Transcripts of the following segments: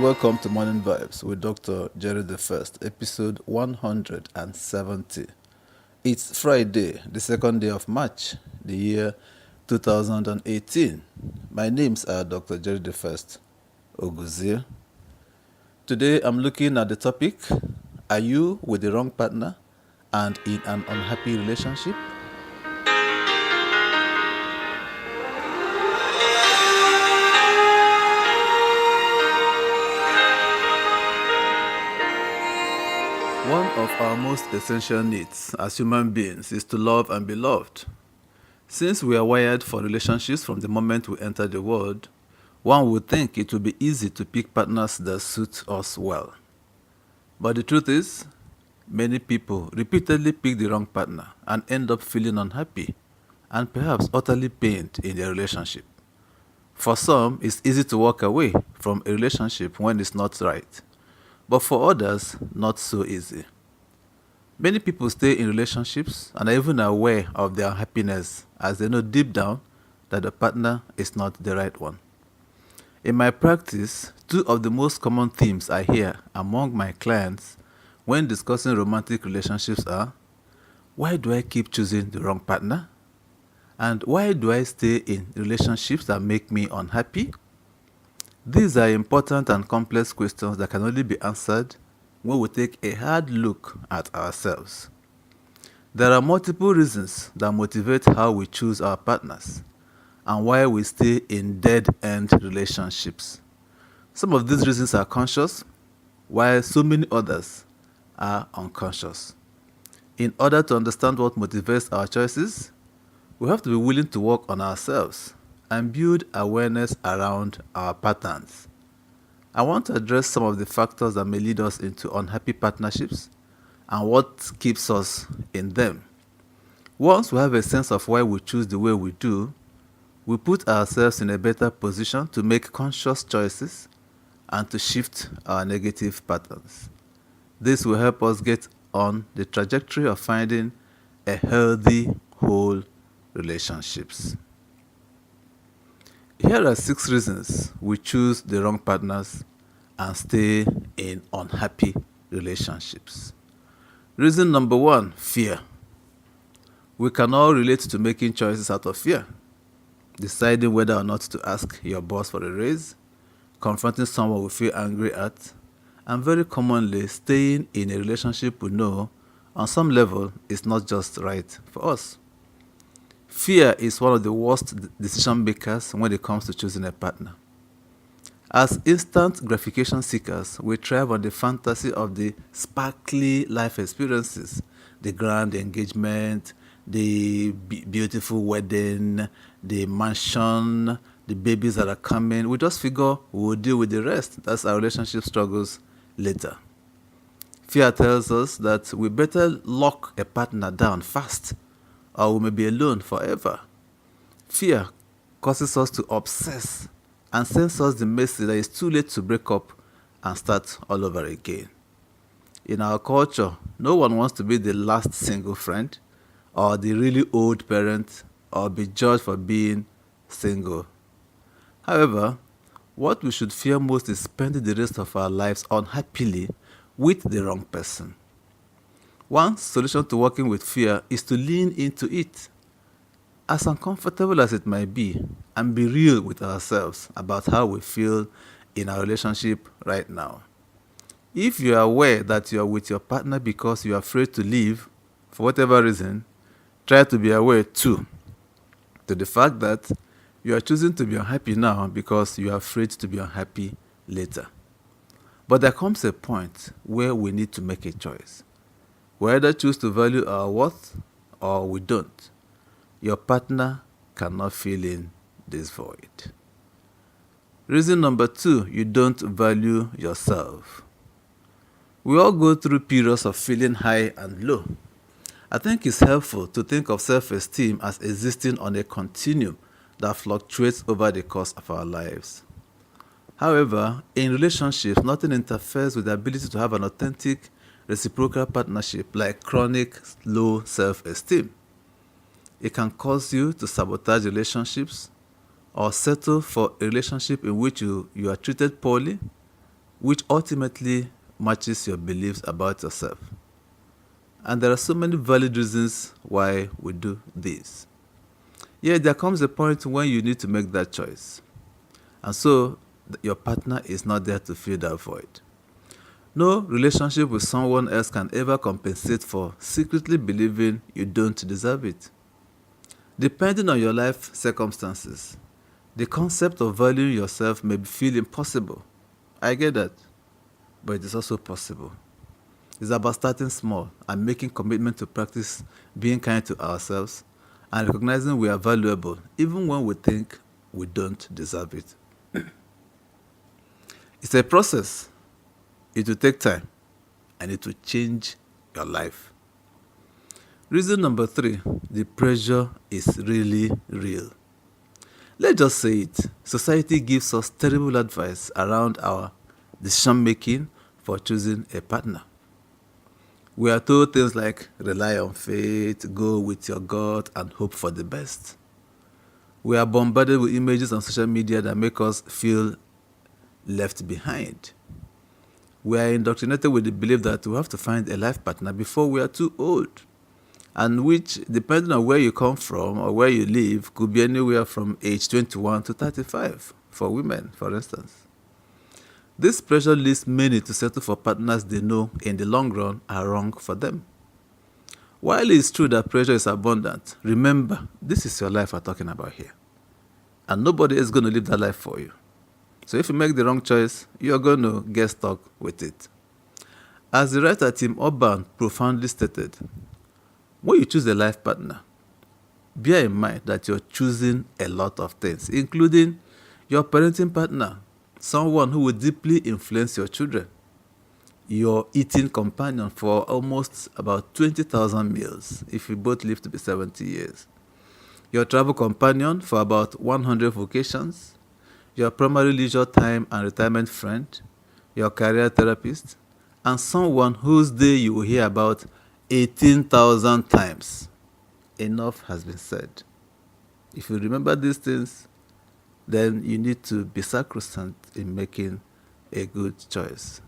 welcome to Morning Vibes with Dr. Jerry the First, episode 170. It's Friday, the second day of March, the year 2018. My names are Dr. Jerry the First Oguzie. Today I'm looking at the topic, are you with the wrong partner and in an unhappy relationship? One of our most essential needs as human beings is to love and be loved. Since we are wired for relationships from the moment we enter the world, one would think it would be easy to pick partners that suit us well. But the truth is, many people repeatedly pick the wrong partner and end up feeling unhappy and perhaps utterly pained in their relationship. For some, it's easy to walk away from a relationship when it's not right, but for others, not so easy. Many people stay in relationships and are even aware of their unhappiness as they know deep down that the partner is not the right one. In my practice, two of the most common themes I hear among my clients when discussing romantic relationships are, why do I keep choosing the wrong partner? And why do I stay in relationships that make me unhappy? These are important and complex questions that can only be answered when we take a hard look at ourselves. There are multiple reasons that motivate how we choose our partners and why we stay in dead-end relationships. Some of these reasons are conscious, while so many others are unconscious. In order to understand what motivates our choices, we have to be willing to work on ourselves and build awareness around our patterns. I want to address some of the factors that may lead us into unhappy partnerships and what keeps us in them. Once we have a sense of why we choose the way we do, we put ourselves in a better position to make conscious choices and to shift our negative patterns. This will help us get on the trajectory of finding a healthy, whole relationships. Here are 6 reasons we choose the wrong partners and stay in unhappy relationships. Reason number 1, fear. We can all relate to making choices out of fear. Deciding whether or not to ask your boss for a raise, confronting someone we feel angry at, and very commonly staying in a relationship we know on some level is not just right for us. Fear is one of the worst decision makers when it comes to choosing a partner. As instant gratification seekers, we thrive on the fantasy of the sparkly life experiences, the grand engagement, the beautiful wedding, the mansion, the babies that are coming. We just figure we'll deal with the rest. That's our relationship struggles later. Fear tells us that we better lock a partner down fast or we may be alone forever. Fear causes us to obsess and sends us the message that it's too late to break up and start all over again. In our culture, no one wants to be the last single friend or the really old parent or be judged for being single. However, what we should fear most is spending the rest of our lives unhappily with the wrong person. One solution to working with fear is to lean into it, as uncomfortable as it might be, and be real with ourselves about how we feel in our relationship right now. If you are aware that you are with your partner because you are afraid to leave, for whatever reason, try to be aware too to the fact that you are choosing to be unhappy now because you are afraid to be unhappy later. But there comes a point where we need to make a choice. We either choose to value our worth or we don't. Your partner cannot fill in this void. Reason number 2, you don't value yourself. We all go through periods of feeling high and low. I think it's helpful to think of self-esteem as existing on a continuum that fluctuates over the course of our lives. However, in relationships, nothing interferes with the ability to have an authentic reciprocal partnership like chronic low self-esteem. It can cause you to sabotage relationships or settle for a relationship in which you are treated poorly, which ultimately matches your beliefs about yourself. And there are so many valid reasons why we do this. Yet there comes a point when you need to make that choice. And so your partner is not there to fill that void. No relationship with someone else can ever compensate for secretly believing you don't deserve it. Depending on your life circumstances, the concept of valuing yourself may feel impossible. I get that, but it is also possible. It's about starting small and making commitment to practice being kind to ourselves and recognizing we are valuable even when we think we don't deserve it. It's a process. It will take time and it will change your life. Reason number 3, the pressure is really real. Let's just say it. Society gives us terrible advice around our decision making for choosing a partner. We are told things like rely on faith, go with your gut, and hope for the best. We are bombarded with images on social media that make us feel left behind. We are indoctrinated with the belief that we have to find a life partner before we are too old, and which, depending on where you come from or where you live, could be anywhere from age 21 to 35 for women, for instance. This pressure leads many to settle for partners they know in the long run are wrong for them. While it is true that pressure is abundant, remember, this is your life we're talking about here. And nobody is going to live that life for you. So if you make the wrong choice, you're going to get stuck with it. As the writer Tim Urban profoundly stated, when you choose a life partner, bear in mind that you're choosing a lot of things, including your parenting partner, someone who will deeply influence your children, your eating companion for almost about 20,000 meals if you both live to be 70 years, your travel companion for about 100 vocations, your primary leisure time and retirement friend, your career therapist, and someone whose day you will hear about 18,000 times. Enough has been said. If you remember these things, then you need to be sacrosanct in making a good choice.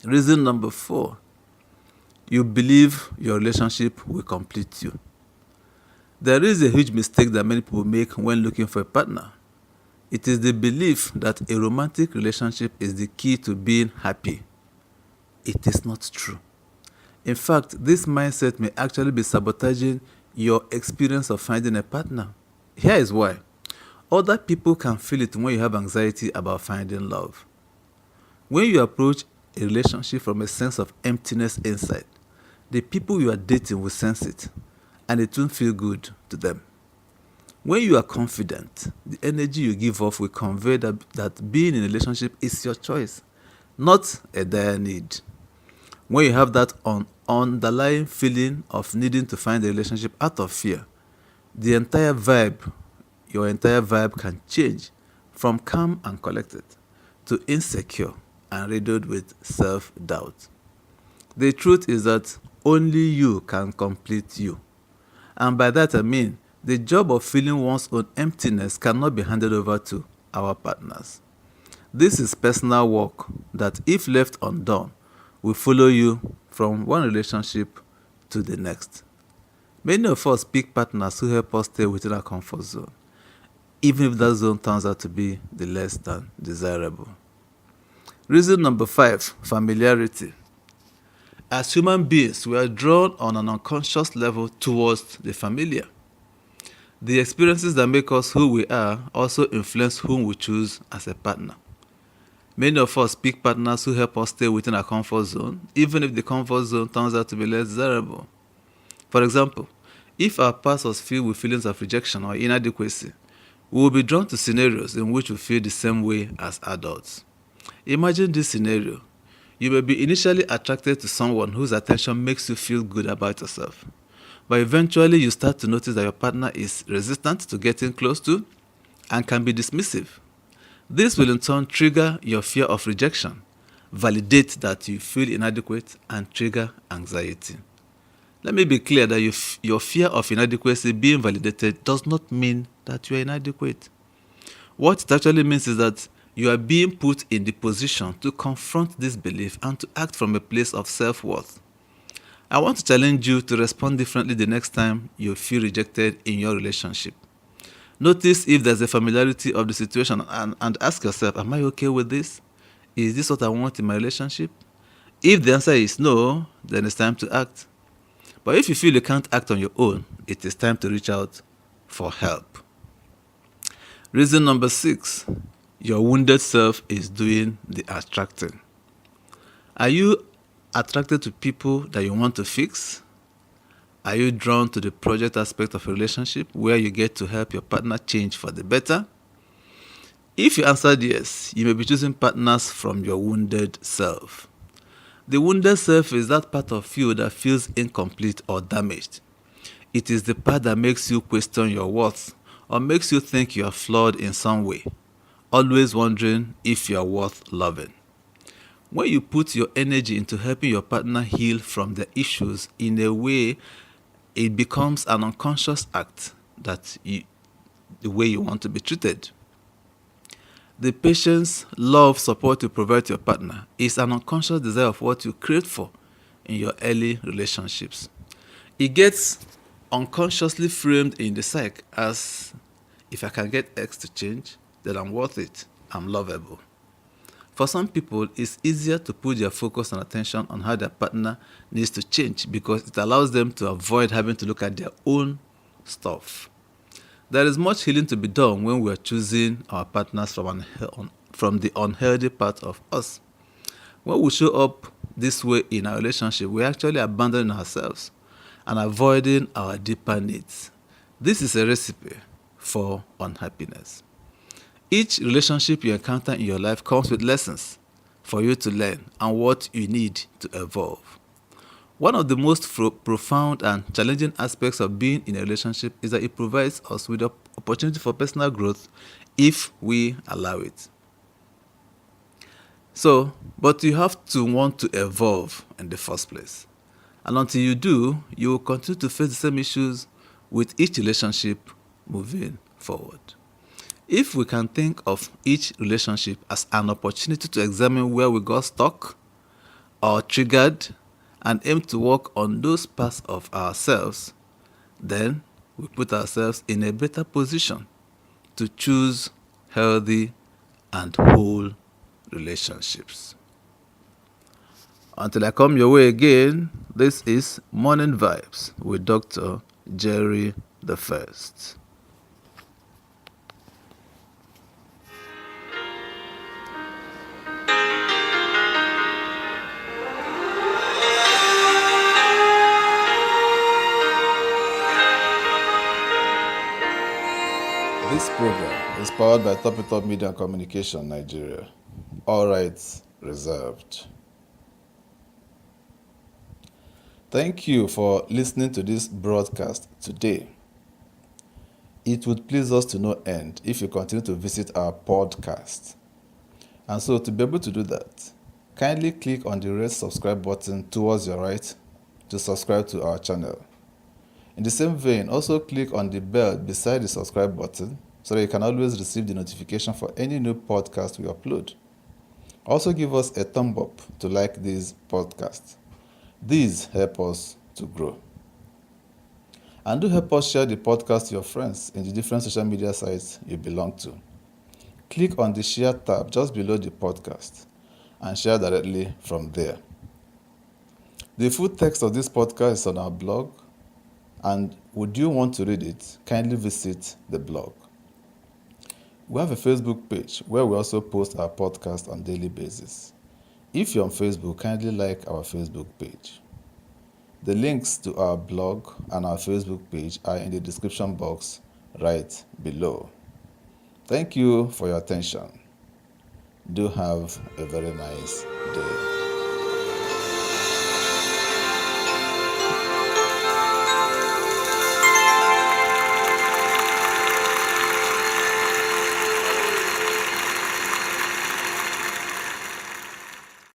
Reason number 4, you believe your relationship will complete you. There is a huge mistake that many people make when looking for a partner. It is the belief that a romantic relationship is the key to being happy. It is not true. In fact, this mindset may actually be sabotaging your experience of finding a partner. Here is why. Other people can feel it when you have anxiety about finding love. When you approach a relationship from a sense of emptiness inside, the people you are dating will sense it, and it won't feel good to them. When you are confident, the energy you give off will convey that being in a relationship is your choice, not a dire need. When you have that underlying feeling of needing to find a relationship out of fear, your entire vibe can change from calm and collected to insecure and riddled with self-doubt. The truth is that only you can complete you. And by that I mean, the job of filling one's own emptiness cannot be handed over to our partners. This is personal work that, if left undone, will follow you from one relationship to the next. Many of us pick partners who help us stay within our comfort zone, even if that zone turns out to be the less than desirable. Reason number 5, familiarity. As human beings, we are drawn on an unconscious level towards the familiar. The experiences that make us who we are also influence whom we choose as a partner. Many of us pick partners who help us stay within our comfort zone, even if the comfort zone turns out to be less desirable. For example, if our past was filled with feelings of rejection or inadequacy, we will be drawn to scenarios in which we feel the same way as adults. Imagine this scenario. You may be initially attracted to someone whose attention makes you feel good about yourself, but eventually you start to notice that your partner is resistant to getting close to and can be dismissive. This will in turn trigger your fear of rejection, validate that you feel inadequate, and trigger anxiety. Let me be clear that your fear of inadequacy being validated does not mean that you are inadequate. What it actually means is that You are being put in the position to confront this belief and to act from a place of self-worth. I want to challenge you to respond differently the next time you feel rejected in your relationship. Notice if there's a familiarity of the situation and ask yourself, am I okay with this? Is this what I want in my relationship? If the answer is no, then it's time to act. But if you feel you can't act on your own, it is time to reach out for help. Reason number 6, your wounded self is doing the attracting. Are you attracted to people that you want to fix? Are you drawn to the project aspect of a relationship where you get to help your partner change for the better? If you answered yes, you may be choosing partners from your wounded self. The wounded self is that part of you that feels incomplete or damaged. It is the part that makes you question your worth or makes you think you are flawed in some way, always wondering if you are worth loving. When you put your energy into helping your partner heal from their issues in a way, it becomes an unconscious act the way you want to be treated. The patience, love, support you provide to your partner is an unconscious desire of what you crave for in your early relationships. It gets unconsciously framed in the psyche as, if I can get X to change, then I'm worth it, I'm lovable. For some people, it's easier to put their focus and attention on how their partner needs to change because it allows them to avoid having to look at their own stuff. There is much healing to be done when we are choosing our partners from the unhealthy part of us. When we show up this way in our relationship, we're actually abandoning ourselves and avoiding our deeper needs. This is a recipe for unhappiness. Each relationship you encounter in your life comes with lessons for you to learn and what you need to evolve. One of the most profound and challenging aspects of being in a relationship is that it provides us with the opportunity for personal growth if we allow it. But you have to want to evolve in the first place. And until you do, you will continue to face the same issues with each relationship moving forward. If we can think of each relationship as an opportunity to examine where we got stuck or triggered and aim to work on those parts of ourselves, then we put ourselves in a better position to choose healthy and whole relationships. Until I come your way again, this is Morning Vibes with Dr. Jerry the First. This program is powered by Topitup Media and Communication, Nigeria. All rights reserved. Thank you for listening to this broadcast today. It would please us to no end if you continue to visit our podcast. And so to be able to do that, kindly click on the red subscribe button towards your right to subscribe to our channel. In the same vein, also click on the bell beside the subscribe button so that you can always receive the notification for any new podcast we upload. Also give us a thumb up to like this podcast. These help us to grow. And do help us share the podcast to your friends in the different social media sites you belong to. Click on the share tab just below the podcast and share directly from there. The full text of this podcast is on our blog, and would you want to read it, kindly visit the blog. We have a Facebook page where we also post our podcast on a daily basis. If you're on Facebook, kindly like our Facebook page. The links to our blog and our Facebook page are in the description box right below. Thank you for your attention. Do have a very nice day.